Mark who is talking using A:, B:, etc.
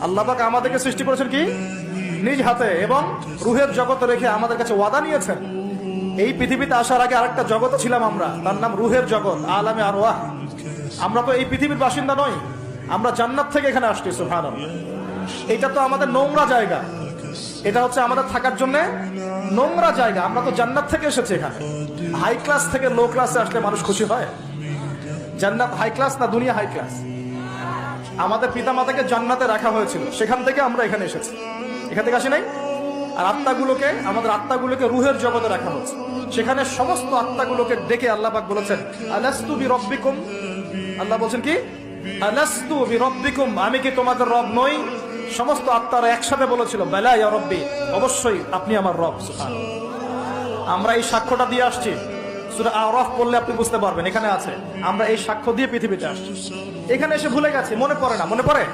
A: আল্লাহ পাক আমাদেরকে সৃষ্টি করেছেন কি নিজ হাতে, এবং রুহের জগতে রেখে আমাদের কাছে ওয়াদা নিয়েছেন। এই পৃথিবীতে আসার আগে আরেকটা জগতে ছিলাম আমরা, তার নাম রুহের জগৎ, আলামে আরওয়াহ। আমরা তো এই পৃথিবীর বাসিন্দা নই, আমরা জান্নাত থেকে এখানে আসছি। সুবহানাল্লাহ। এটা তো আমাদের নোংরা জায়গা, এটা হচ্ছে আমাদের থাকার জন্য নোংরা জায়গা। আমরা তো জান্নাত থেকে এসেছি এখানে। হাই ক্লাস থেকে লো ক্লাসে আসলে মানুষ খুশি হয়? জান্নাত হাই ক্লাস না দুনিয়া হাই ক্লাস? আমাদের পিতা মাতাকে জান্নাতে রাখা হয়েছিল, সেখান থেকে আমরা এখানে এসেছি। এখান থেকে আসি নাই? আর আত্মাগুলোকে, আমাদের আত্মাগুলোকে রুহের জগতে রাখা হয়েছে। সেখানে সমস্ত আত্মাগুলোকে ডেকে আল্লাহ পাক বলেছেন, আলাস্তু বিরব্বিকুম। আল্লাহ বলছেন কি? আলাস্তু বিরব্বিকুম, আমি কি তোমাদের রব নই? সমস্ত আত্মারা একসাথে বলেছিল, বেলা ইয়া রব্বি, অবশ্যই আপনি আমার রব। সুবহানাল্লাহ। আমরা এই সাক্ষ্যটা দিয়ে আসছি। সূরা আরাফ পড়লে আপনি বুঝতে পারবেন, এখানে আছে আমরা এই সাক্ষ্য দিয়ে পৃথিবীতে আসছি। এখানে এসে ভুলে গেছে, মনে পড়ে না। মনে পড়ে?